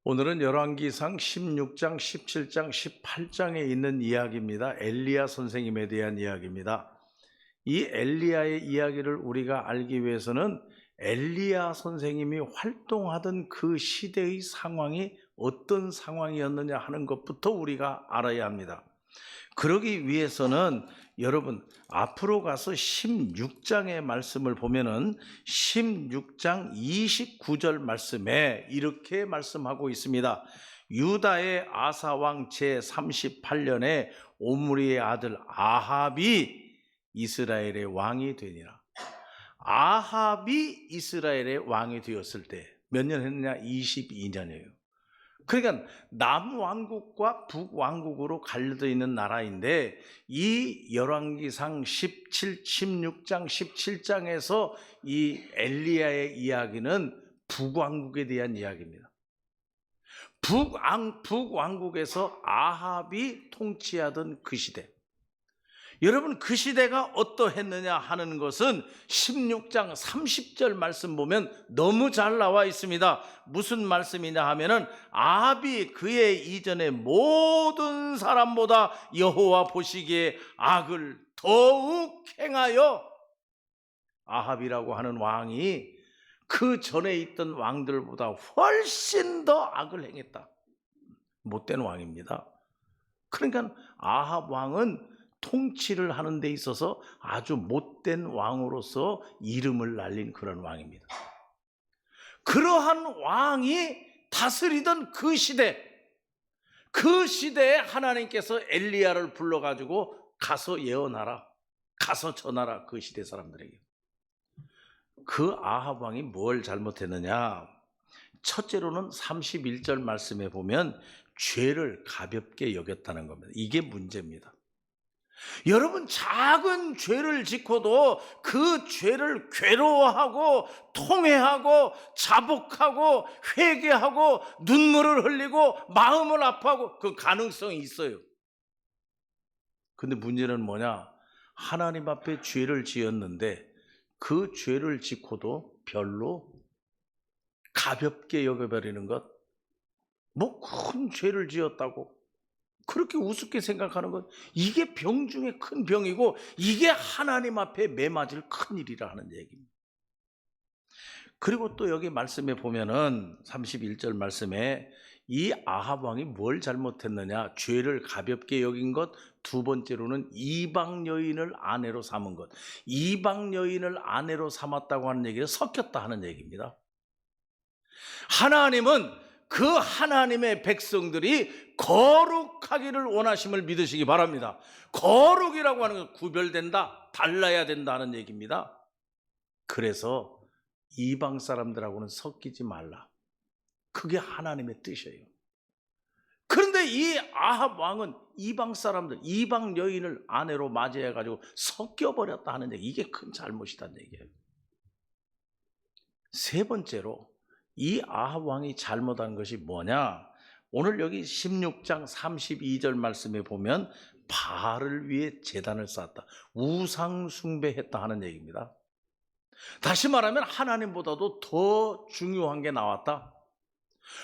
오늘은 열왕기상 16장, 17장, 18장에 있는 이야기입니다. 엘리야 선생님에 대한 이야기입니다. 이 엘리야의 이야기를 우리가 알기 위해서는 엘리야 선생님이 활동하던 그 시대의 상황이 어떤 상황이었느냐 하는 것부터 우리가 알아야 합니다. 그러기 위해서는 여러분 앞으로 가서 16장의 말씀을 보면은 16장 29절 말씀에 이렇게 말씀하고 있습니다. 유다의 아사왕 제38년에 오므리의 아들 아합이 이스라엘의 왕이 되니라. 아합이 이스라엘의 왕이 되었을 때 몇 년 했느냐? 22년이에요. 그러니까 남왕국과 북왕국으로 갈려져 있는 나라인데 이 열왕기상 16장 17장에서 이 엘리야의 이야기는 북왕국에 대한 이야기입니다. 북왕국에서 아합이 통치하던 그 시대. 여러분 그 시대가 어떠했느냐 하는 것은 16장 30절 말씀 보면 너무 잘 나와 있습니다. 무슨 말씀이냐 하면은 아합이 그의 이전의 모든 사람보다 여호와 보시기에 악을 더욱 행하여, 아합이라고 하는 왕이 그 전에 있던 왕들보다 훨씬 더 악을 행했다. 못된 왕입니다. 그러니까 아합 왕은 통치를 하는 데 있어서 아주 못된 왕으로서 이름을 날린 그런 왕입니다. 그러한 왕이 다스리던 그 시대에 하나님께서 엘리야를 불러가지고 가서 예언하라, 가서 전하라, 그 시대 사람들에게. 그 아합 왕이 뭘 잘못했느냐? 첫째로는 31절 말씀에 보면 죄를 가볍게 여겼다는 겁니다. 이게 문제입니다. 여러분 작은 죄를 짓고도 그 죄를 괴로워하고 통회하고 자복하고 회개하고 눈물을 흘리고 마음을 아파하고 그 가능성이 있어요. 근데 문제는 뭐냐? 하나님 앞에 죄를 지었는데 그 죄를 짓고도 별로 가볍게 여겨버리는 것, 뭐 큰 죄를 지었다고 그렇게 우습게 생각하는 것, 이게 병 중에 큰 병이고 이게 하나님 앞에 매맞을 큰 일이라 하는 얘기입니다. 그리고 또 여기 말씀에 보면은 31절 말씀에 이 아합 왕이 뭘 잘못했느냐? 죄를 가볍게 여긴 것, 두 번째로는 이방 여인을 아내로 삼은 것. 이방 여인을 아내로 삼았다고 하는 얘기는 섞였다 하는 얘기입니다. 하나님은 그 하나님의 백성들이 거룩하기를 원하심을 믿으시기 바랍니다. 거룩이라고 하는 건 구별된다, 달라야 된다는 얘기입니다. 그래서 이방 사람들하고는 섞이지 말라. 그게 하나님의 뜻이에요. 그런데 이 아합 왕은 이방 사람들, 이방 여인을 아내로 맞이해가지고 섞여버렸다 하는 얘기, 이게 큰 잘못이라는 얘기예요. 세 번째로 이 아합 왕이 잘못한 것이 뭐냐? 오늘 여기 16장 32절 말씀에 보면 바알을 위해 제단을 쌓았다, 우상 숭배했다 하는 얘기입니다. 다시 말하면 하나님보다도 더 중요한 게 나왔다.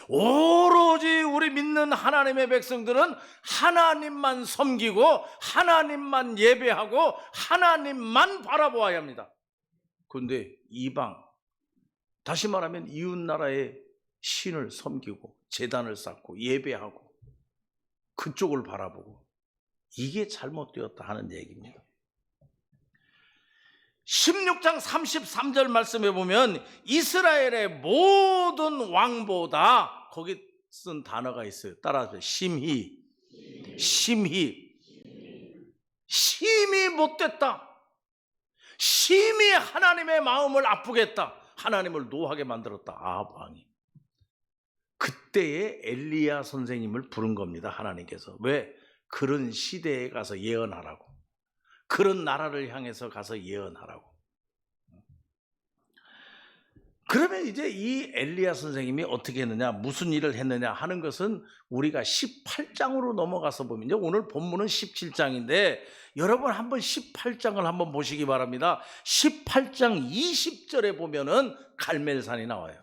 오로지 우리 믿는 하나님의 백성들은 하나님만 섬기고 하나님만 예배하고 하나님만 바라보아야 합니다. 그런데 이방, 다시 말하면 이웃나라의 신을 섬기고 제단을 쌓고 예배하고 그쪽을 바라보고, 이게 잘못되었다 하는 얘기입니다. 16장 33절 말씀에 보면 이스라엘의 모든 왕보다, 거기 쓴 단어가 있어요. 따라서 심히 못됐다. 심히 하나님의 마음을 아프게 했다. 하나님을 노하게 만들었다, 아합 왕이. 그때에 엘리야 선생님을 부른 겁니다, 하나님께서. 왜? 그런 시대에 가서 예언하라고, 그런 나라를 향해서 가서 예언하라고. 그러면 이제 이 엘리야 선생님이 어떻게 했느냐, 무슨 일을 했느냐 하는 것은 우리가 18장으로 넘어가서 보면요, 오늘 본문은 17장인데 여러분 한번 18장을 한번 보시기 바랍니다. 18장 20절에 보면은 갈멜산이 나와요.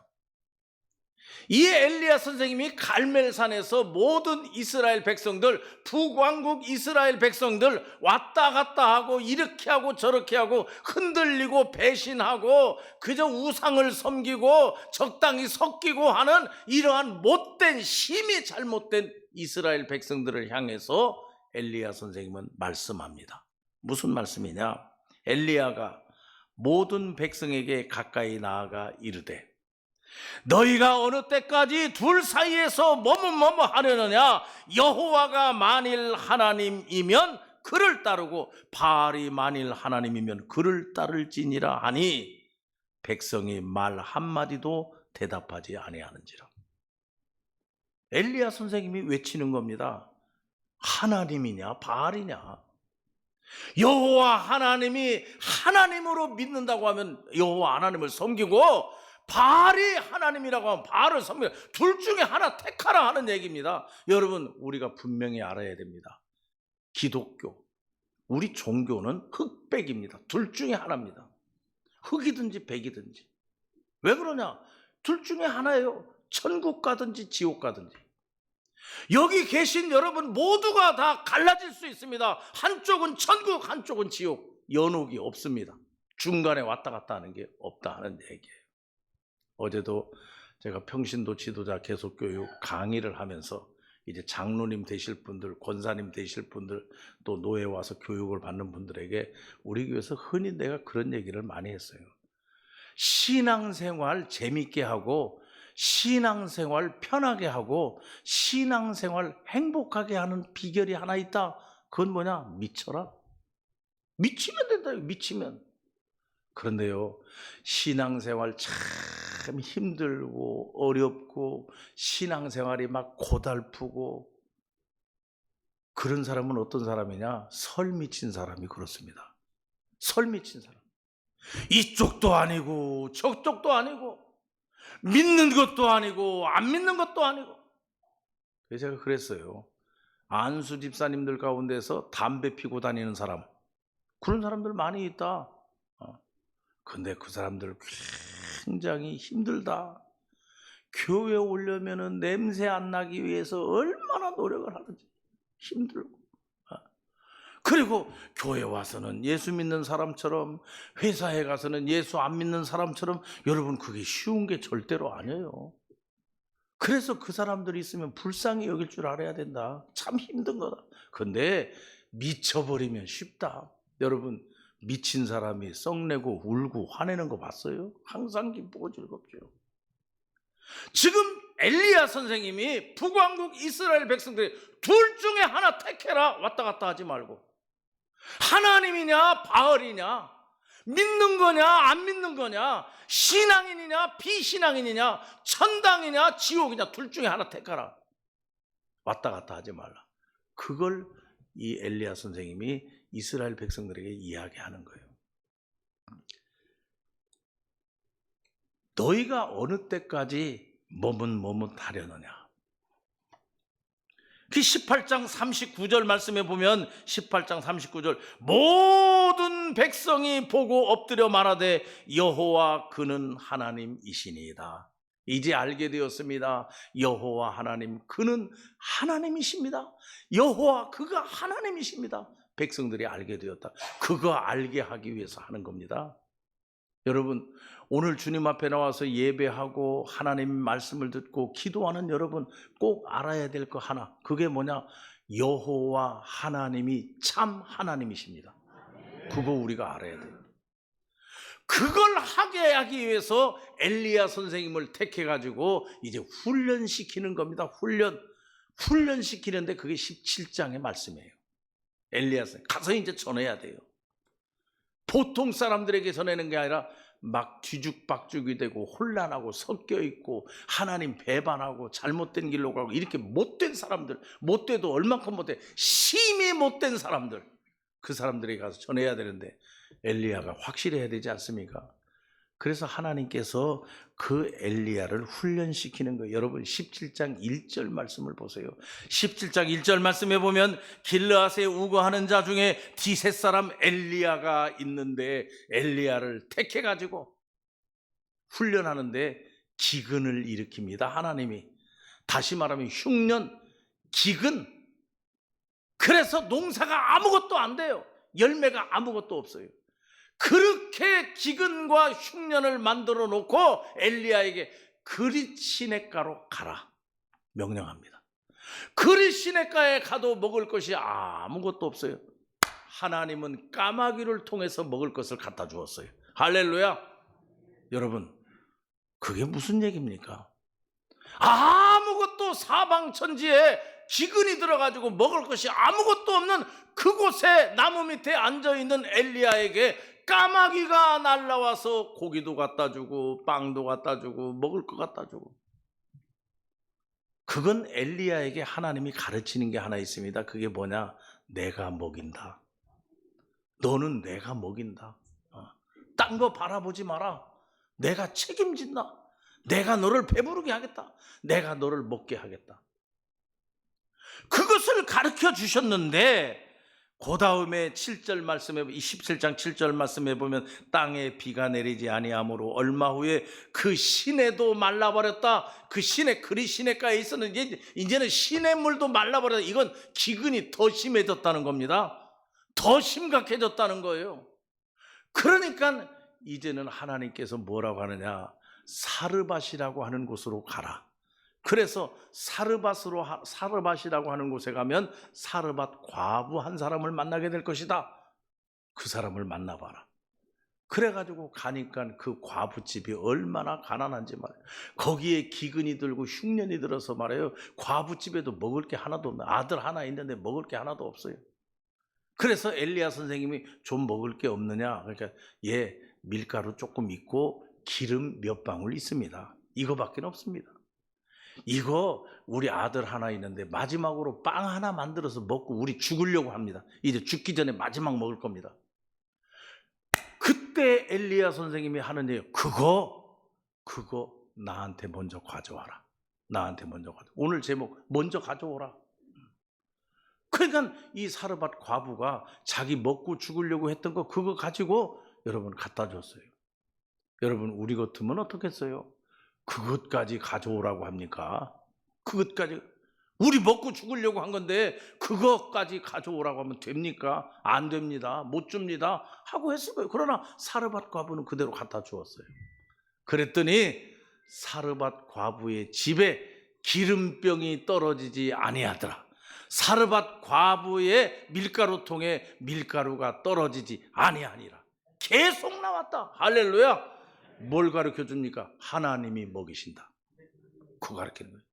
이 엘리야 선생님이 갈멜산에서 모든 이스라엘 백성들, 북왕국 이스라엘 백성들 왔다 갔다 하고 이렇게 하고 저렇게 하고 흔들리고 배신하고 그저 우상을 섬기고 적당히 섞이고 하는 이러한 못된, 심히 잘못된 이스라엘 백성들을 향해서 엘리야 선생님은 말씀합니다. 무슨 말씀이냐? 엘리야가 모든 백성에게 가까이 나아가 이르되 너희가 어느 때까지 둘 사이에서 뭐뭐 하려느냐? 여호와가 만일 하나님이면 그를 따르고 바알이 만일 하나님이면 그를 따를지니라 하니 백성이 말 한마디도 대답하지 아니하는지라. 엘리야 선생님이 외치는 겁니다. 하나님이냐 바알이냐? 여호와 하나님이 하나님으로 믿는다고 하면 여호와 하나님을 섬기고 바알이 하나님이라고 하면 바알을 섬기고 둘 중에 하나 택하라 하는 얘기입니다. 여러분, 우리가 분명히 알아야 됩니다. 기독교, 우리 종교는 흑백입니다. 둘 중에 하나입니다. 흑이든지 백이든지. 왜 그러냐? 둘 중에 하나예요. 천국 가든지 지옥 가든지. 여기 계신 여러분 모두가 다 갈라질 수 있습니다. 한쪽은 천국, 한쪽은 지옥. 연옥이 없습니다. 중간에 왔다 갔다 하는 게 없다 하는 얘기예요. 어제도 제가 평신도 지도자 계속교육 강의를 하면서 이제 장로님 되실 분들, 권사님 되실 분들, 또 노예 와서 교육을 받는 분들에게 우리 교회에서 흔히 내가 그런 얘기를 많이 했어요. 신앙생활 재밌게 하고 신앙생활 편하게 하고 신앙생활 행복하게 하는 비결이 하나 있다. 그건 뭐냐? 미쳐라. 미치면 된다. 미치면. 그런데요, 신앙생활 참 힘들고 어렵고 신앙생활이 막 고달프고 그런 사람은 어떤 사람이냐? 설 미친 사람이 그렇습니다. 설 미친 사람. 이쪽도 아니고 저쪽도 아니고 믿는 것도 아니고 안 믿는 것도 아니고. 그래서 제가 그랬어요. 안수 집사님들 가운데서 담배 피고 다니는 사람, 그런 사람들 많이 있다. 근데 그 사람들 굉장히 힘들다. 교회에 오려면은 냄새 안 나기 위해서 얼마나 노력을 하든지 힘들고. 그리고 교회 와서는 예수 믿는 사람처럼, 회사에 가서는 예수 안 믿는 사람처럼. 여러분, 그게 쉬운 게 절대로 아니에요. 그래서 그 사람들이 있으면 불쌍히 여길 줄 알아야 된다. 참 힘든 거다. 근데 미쳐버리면 쉽다. 여러분, 미친 사람이 썩내고 울고 화내는 거 봤어요? 항상 기쁘고 즐겁죠. 지금 엘리야 선생님이 북왕국 이스라엘 백성들이 둘 중에 하나 택해라. 왔다 갔다 하지 말고. 하나님이냐 바알이냐, 믿는 거냐 안 믿는 거냐, 신앙인이냐 비신앙인이냐, 천당이냐 지옥이냐, 둘 중에 하나 택하라. 왔다 갔다 하지 말라. 그걸 이 엘리야 선생님이 이스라엘 백성들에게 이야기하는 거예요. 너희가 어느 때까지 머뭇머뭇하려느냐. 그 18장 39절 말씀에 보면 18장 39절 모든 백성이 보고 엎드려 말하되 여호와 그는 하나님이시니이다. 이제 알게 되었습니다. 여호와 하나님, 그는 하나님이십니다. 여호와, 그가 하나님이십니다. 백성들이 알게 되었다. 그거 알게 하기 위해서 하는 겁니다. 여러분, 오늘 주님 앞에 나와서 예배하고 하나님 말씀을 듣고 기도하는 여러분 꼭 알아야 될 거 하나, 그게 뭐냐? 여호와 하나님이 참 하나님이십니다. 그거 우리가 알아야 돼요. 그걸 하게 하기 위해서 엘리야 선생님을 택해가지고 이제 훈련시키는 겁니다. 훈련시키는데 그게 17장의 말씀이에요. 엘리야 선생님 가서 이제 전해야 돼요. 보통 사람들에게 전하는 게 아니라 막 뒤죽박죽이 되고 혼란하고 섞여 있고 하나님 배반하고 잘못된 길로 가고 이렇게 못된 사람들, 못돼도 얼만큼 못돼, 심히 못된 사람들, 그 사람들에게 가서 전해야 되는데 엘리야가 확실해야 되지 않습니까? 그래서 하나님께서 그 엘리야를 훈련시키는 거예요. 여러분 17장 1절 말씀을 보세요. 17장 1절 말씀에 보면 길르앗에 우거하는 자 중에 디셋 사람 엘리야가 있는데 엘리야를 택해가지고 훈련하는데 기근을 일으킵니다. 하나님이. 다시 말하면 흉년, 기근. 그래서 농사가 아무것도 안 돼요. 열매가 아무것도 없어요. 그렇게 기근과 흉년을 만들어 놓고 엘리야에게 그릿 시냇가로 가라 명령합니다. 그릿 시냇가에 가도 먹을 것이 아무것도 없어요. 하나님은 까마귀를 통해서 먹을 것을 갖다 주었어요. 할렐루야. 여러분, 그게 무슨 얘기입니까? 아무것도 사방천지에 기근이 들어가지고 먹을 것이 아무것도 없는 그곳에 나무 밑에 앉아있는 엘리야에게 까마귀가 날라와서 고기도 갖다 주고 빵도 갖다 주고 먹을 것 갖다 주고. 그건 엘리야에게 하나님이 가르치는 게 하나 있습니다. 그게 뭐냐? 내가 먹인다. 너는 내가 먹인다. 딴 거 바라보지 마라. 내가 책임진다. 내가 너를 배부르게 하겠다. 내가 너를 먹게 하겠다. 그것을 가르쳐 주셨는데 그 다음에 7절 말씀에 27장 7절 말씀에 보면 땅에 비가 내리지 아니하므로 얼마 후에 그 시내도 말라버렸다. 그 시내 그리 시내가에 있었는데 이제는 시냇물도 말라버렸다. 이건 기근이 더 심해졌다는 겁니다. 더 심각해졌다는 거예요. 그러니까 이제는 하나님께서 뭐라고 하느냐? 사르밧이라고 하는 곳으로 가라. 그래서 사르밧이라고 하는 곳에 가면 사르밧 과부 한 사람을 만나게 될 것이다. 그 사람을 만나봐라. 그래가지고 가니까 그 과부집이 얼마나 가난한지 말이에요. 거기에 기근이 들고 흉년이 들어서 말이에요. 과부집에도 먹을 게 하나도 없네. 아들 하나 있는데 먹을 게 하나도 없어요. 그래서 엘리야 선생님이 좀 먹을 게 없느냐? 그러니까 밀가루 조금 있고 기름 몇 방울 있습니다. 이거밖에 없습니다. 이거 우리 아들 하나 있는데 마지막으로 빵 하나 만들어서 먹고 우리 죽으려고 합니다. 이제 죽기 전에 마지막 먹을 겁니다. 그때 엘리야 선생님이 하는 얘기, 그거 나한테 먼저 가져와라. 나한테 먼저 가져와. 오늘 제목 먼저 가져오라. 그러니까 이 사르밧 과부가 자기 먹고 죽으려고 했던 거 그거 가지고 여러분 갖다 줬어요. 여러분 우리 같으면 어떻겠어요? 그것까지 가져오라고 합니까? 그것까지 우리 먹고 죽으려고 한 건데 그것까지 가져오라고 하면 됩니까? 안 됩니다. 못 줍니다. 하고 했을 거예요. 그러나 사르밧 과부는 그대로 갖다 주었어요. 그랬더니 사르밧 과부의 집에 기름병이 떨어지지 아니하더라. 사르밧 과부의 밀가루통에 밀가루가 떨어지지 아니하니라. 계속 나왔다. 할렐루야. 뭘 가르쳐 줍니까? 하나님이 먹이신다. 그거 가르치는 거예요.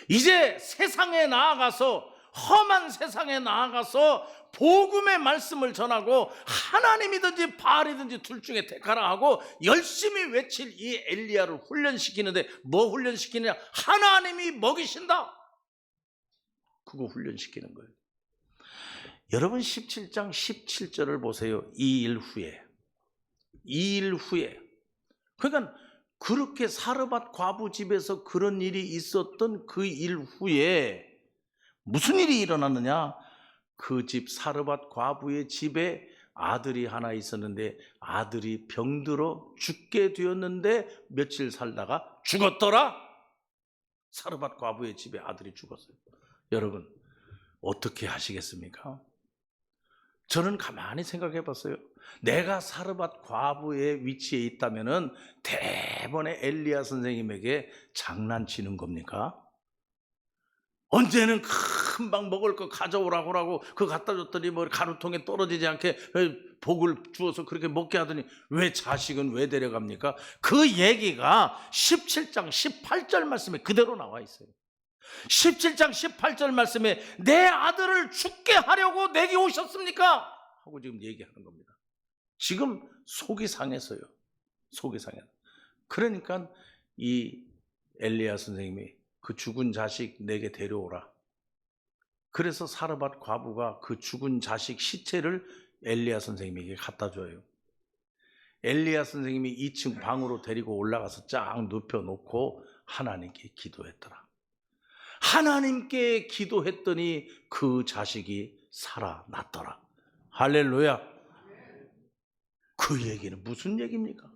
이제 세상에 나아가서 험한 세상에 나아가서 복음의 말씀을 전하고 하나님이든지 바알이든지 둘 중에 택하라 하고 열심히 외칠 이 엘리야를 훈련시키는데 뭐 훈련시키느냐? 하나님이 먹이신다. 그거 훈련시키는 거예요. 여러분 17장 17절을 보세요. 2일 후에 그러니까 그렇게 사르밧 과부 집에서 그런 일이 있었던 그 일 후에 무슨 일이 일어났느냐? 그 집 사르밧 과부의 집에 아들이 하나 있었는데 아들이 병들어 죽게 되었는데 며칠 살다가 죽었더라. 사르밧 과부의 집에 아들이 죽었어요. 여러분 어떻게 하시겠습니까? 저는 가만히 생각해 봤어요. 내가 사르밧 과부의 위치에 있다면은 대번에 엘리야 선생님에게 장난치는 겁니까? 언제는 금방 먹을 거 가져오라고 하고 그거 갖다 줬더니 뭐 가루통에 떨어지지 않게 복을 주어서 그렇게 먹게 하더니 왜 자식은 왜 데려갑니까? 그 얘기가 17장 18절 말씀에 그대로 나와 있어요. 17장 18절 말씀에 내 아들을 죽게 하려고 내게 오셨습니까? 하고 지금 얘기하는 겁니다. 지금 속이 상해서요. 속이 상해. 그러니까 이 엘리야 선생님이 그 죽은 자식 내게 데려오라. 그래서 사르밧 과부가 그 죽은 자식 시체를 엘리야 선생님에게 갖다 줘요. 엘리야 선생님이 2층 방으로 데리고 올라가서 쫙 눕혀놓고 하나님께 기도했더라. 하나님께 기도했더니 그 자식이 살아났더라. 할렐루야. 그 얘기는 무슨 얘기입니까?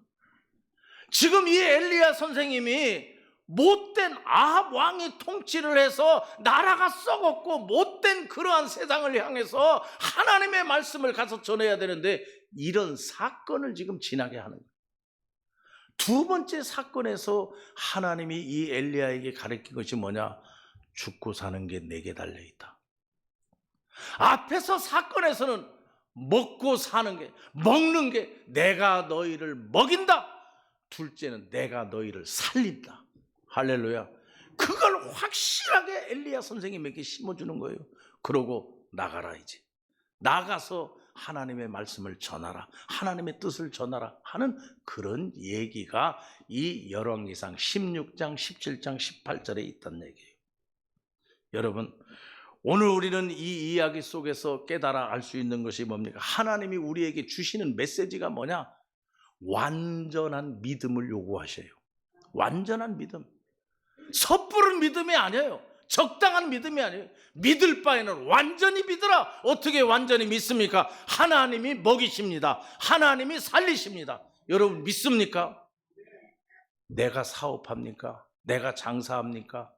지금 이 엘리야 선생님이 못된 아합 왕이 통치를 해서 나라가 썩었고 못된 그러한 세상을 향해서 하나님의 말씀을 가서 전해야 되는데 이런 사건을 지금 지나게 하는 거예요. 두 번째 사건에서 하나님이 이 엘리야에게 가르친 것이 뭐냐? 죽고 사는 게 내게 달려있다. 앞에서 사건에서는 먹고 사는 게, 먹는 게 내가 너희를 먹인다. 둘째는 내가 너희를 살린다. 할렐루야. 그걸 확실하게 엘리야 선생님에게 심어주는 거예요. 그러고 나가라 이제. 나가서 하나님의 말씀을 전하라. 하나님의 뜻을 전하라 하는 그런 얘기가 이 열왕기상 16장, 17장, 18절에 있던 얘기예요. 여러분, 오늘 우리는 이 이야기 속에서 깨달아 알 수 있는 것이 뭡니까? 하나님이 우리에게 주시는 메시지가 뭐냐? 완전한 믿음을 요구하셔요. 완전한 믿음. 섣부른 믿음이 아니에요. 적당한 믿음이 아니에요. 믿을 바에는 완전히 믿으라. 어떻게 완전히 믿습니까? 하나님이 먹이십니다. 하나님이 살리십니다. 여러분 믿습니까? 내가 사업합니까? 내가 장사합니까?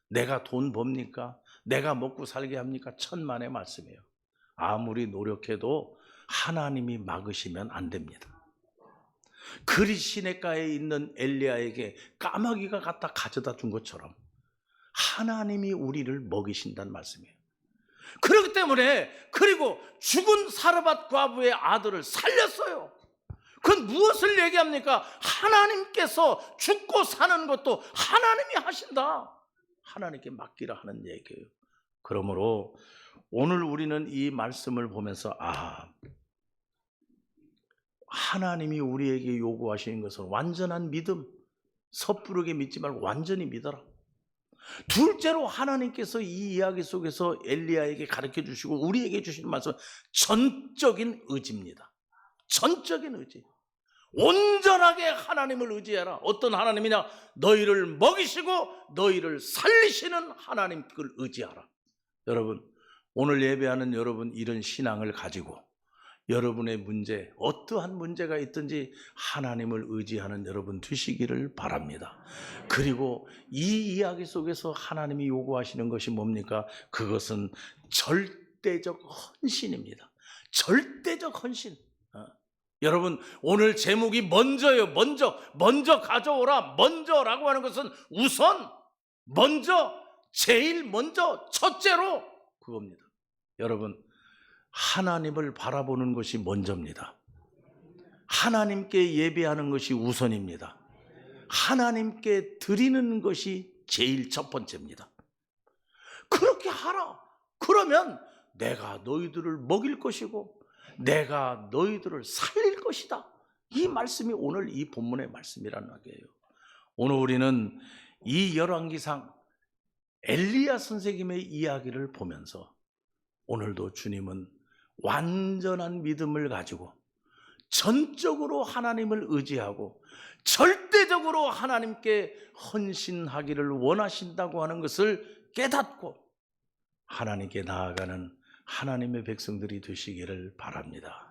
내가 돈 법니까? 내가 먹고 살게 합니까? 천만의 말씀이에요. 아무리 노력해도 하나님이 막으시면 안 됩니다. 그리 시냇가에 있는 엘리야에게 까마귀가 갖다 가져다 준 것처럼 하나님이 우리를 먹이신다는 말씀이에요. 그렇기 때문에 그리고 죽은 사르밧 과부의 아들을 살렸어요. 그건 무엇을 얘기합니까? 하나님께서 죽고 사는 것도 하나님이 하신다. 하나님께 맡기라 하는 얘기예요. 그러므로 오늘 우리는 이 말씀을 보면서 하나님이 우리에게 요구하시는 것은 완전한 믿음, 섣부르게 믿지 말고 완전히 믿어라. 둘째로 하나님께서 이 이야기 속에서 엘리야에게 가르쳐 주시고 우리에게 주시는 말씀은 전적인 의지입니다. 전적인 의지. 온전하게 하나님을 의지해라. 어떤 하나님이냐? 너희를 먹이시고 너희를 살리시는 하나님을 의지하라. 여러분, 오늘 예배하는 여러분 이런 신앙을 가지고 여러분의 문제, 어떠한 문제가 있든지 하나님을 의지하는 여러분 되시기를 바랍니다. 그리고 이 이야기 속에서 하나님이 요구하시는 것이 뭡니까? 그것은 절대적 헌신입니다. 절대적 헌신. 여러분, 오늘 제목이 먼저요. 먼저 가져오라. 먼저라고 하는 것은 우선, 먼저, 제일 먼저, 첫째로 그겁니다. 여러분, 하나님을 바라보는 것이 먼저입니다. 하나님께 예배하는 것이 우선입니다. 하나님께 드리는 것이 제일 첫 번째입니다. 그렇게 하라. 그러면 내가 너희들을 먹일 것이고 내가 너희들을 살릴 것이다. 이 말씀이 오늘 이 본문의 말씀이라는 거예요. 오늘 우리는 이 열왕기상 엘리야 선생님의 이야기를 보면서 오늘도 주님은 완전한 믿음을 가지고 전적으로 하나님을 의지하고 절대적으로 하나님께 헌신하기를 원하신다고 하는 것을 깨닫고 하나님께 나아가는 하나님의 백성들이 되시기를 바랍니다.